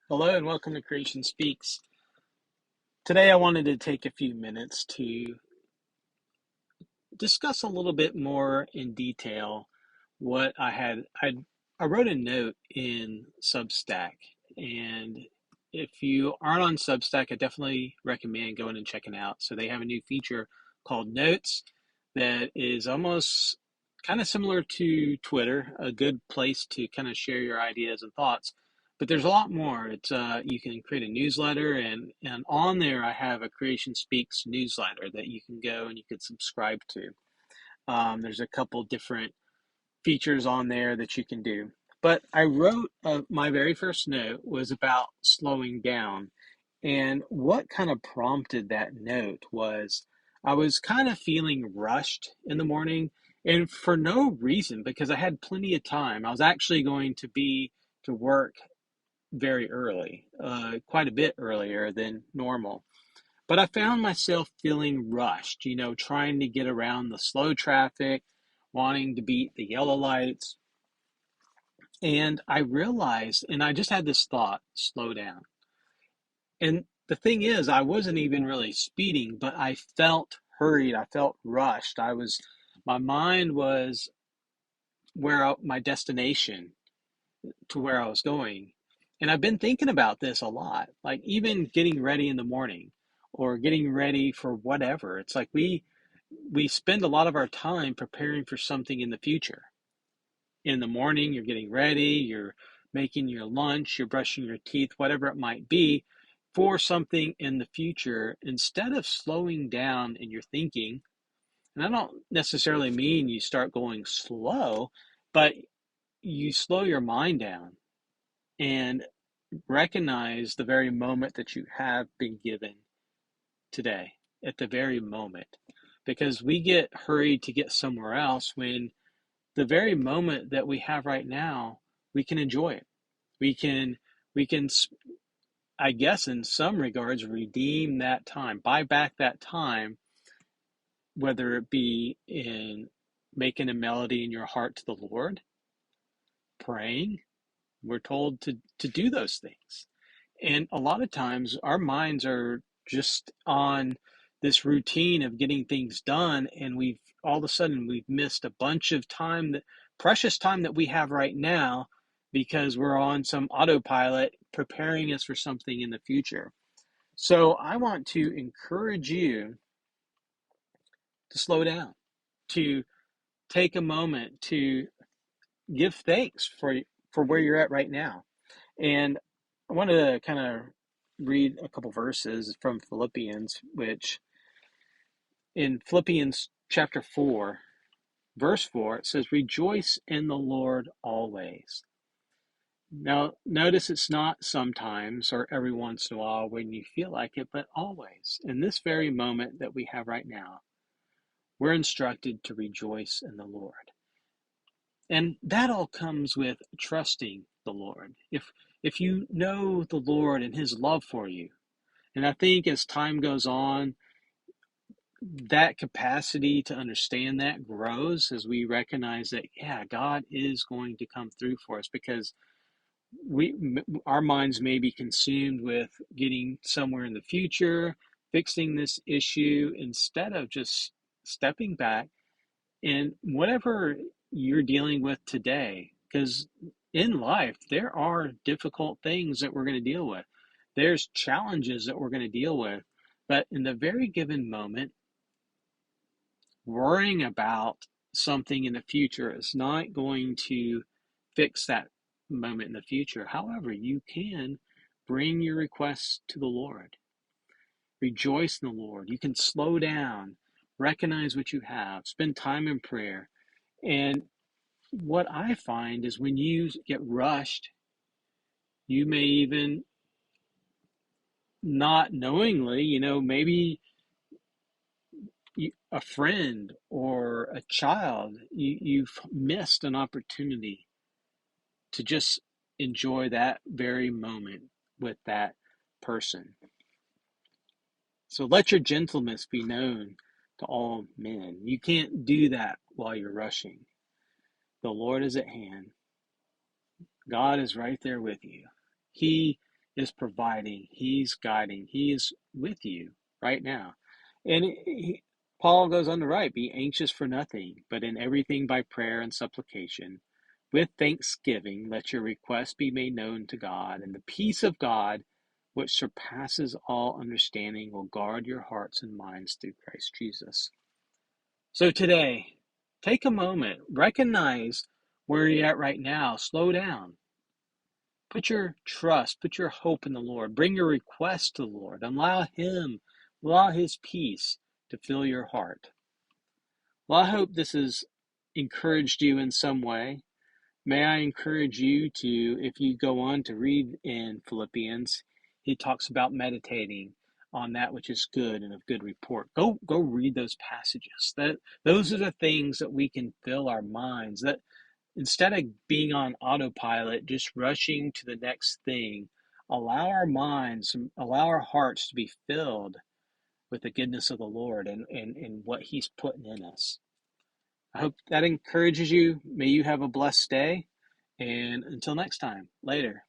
Hello and welcome to Creation Speaks. Today I wanted to take a few minutes to discuss a little bit more in detail what I wrote a note in Substack, and if you aren't on Substack, I definitely recommend going and checking it out. So they have a new feature called Notes that is almost kind of similar to Twitter, a good place to kind of share your ideas and thoughts. But there's a lot more. It's you can create a newsletter, and on there I have a Creation Speaks newsletter that you can go and you can subscribe to. There's a couple different features on there that you can do. But I wrote my very first note was about slowing down. And what kind of prompted that note was I was kind of feeling rushed in the morning and for no reason because I had plenty of time. I was actually going to be to work very early, quite a bit earlier than normal. But I found myself feeling rushed, trying to get around the slow traffic, wanting to beat the yellow lights. And I realized, and I just had this thought, slow down. And the thing is, I wasn't even really speeding, but I felt hurried. I felt rushed. My mind was my destination to where I was going. And I've been thinking about this a lot, like even getting ready in the morning or getting ready for whatever. It's like we spend a lot of our time preparing for something in the future. In the morning, you're getting ready, you're making your lunch, you're brushing your teeth, whatever it might be, for something in the future instead of slowing down in your thinking. And I don't necessarily mean you start going slow, but you slow your mind down and recognize the very moment that you have been given today, at the very moment. Because we get hurried to get somewhere else when the very moment that we have right now, we can enjoy it. We can, we can, I guess, in some regards, redeem that time, buy back that time, whether it be in making a melody in your heart to the Lord, praying. We're told to do those things. And a lot of times our minds are just on this routine of getting things done, and we've all of a sudden we've missed a bunch of time, that precious time that we have right now, because we're on some autopilot preparing us for something in the future. So I want to encourage you to slow down, to take a moment to give thanks for where you're at right now. And I wanted to kind of read a couple verses from Philippians, which in Philippians chapter 4, verse 4, it says, "Rejoice in the Lord always." Now, notice it's not sometimes or every once in a while when you feel like it, but always. In this very moment that we have right now, we're instructed to rejoice in the Lord. And that all comes with trusting the Lord. If you know the Lord and his love for you, and I think as time goes on, that capacity to understand that grows as we recognize that, yeah, God is going to come through for us, because we our minds may be consumed with getting somewhere in the future, fixing this issue, instead of just stepping back and whatever you're dealing with today. Because in life, there are difficult things that we're going to deal with. There's challenges that we're going to deal with. But in the very given moment, worrying about something in the future is not going to fix that moment in the future. However, you can bring your requests to the Lord. Rejoice in the Lord. You can slow down, recognize what you have, spend time in prayer. And what I find is when you get rushed, you may even not knowingly, maybe a friend or a child, you've missed an opportunity to just enjoy that very moment with that person. So let your gentleness be known to all men. You can't do that while you're rushing. The Lord is at hand. God is right there with you. He is providing. He's guiding. He is with you right now. And Paul goes on to write, be anxious for nothing, but in everything by prayer and supplication. With thanksgiving, let your requests be made known to God, and the peace of God, which surpasses all understanding, will guard your hearts and minds through Christ Jesus. So today, take a moment, recognize where you're at right now, slow down. Put your trust, put your hope in the Lord. Bring your request to the Lord. Allow His peace to fill your heart. Well, I hope this has encouraged you in some way. May I encourage you to, if you go on to read in Philippians, he talks about meditating on that which is good and of good report. Go read those passages. Those are the things that we can fill our minds. That instead of being on autopilot, just rushing to the next thing, allow our minds, allow our hearts to be filled with the goodness of the Lord and what He's putting in us. I hope that encourages you. May you have a blessed day. And until next time, later.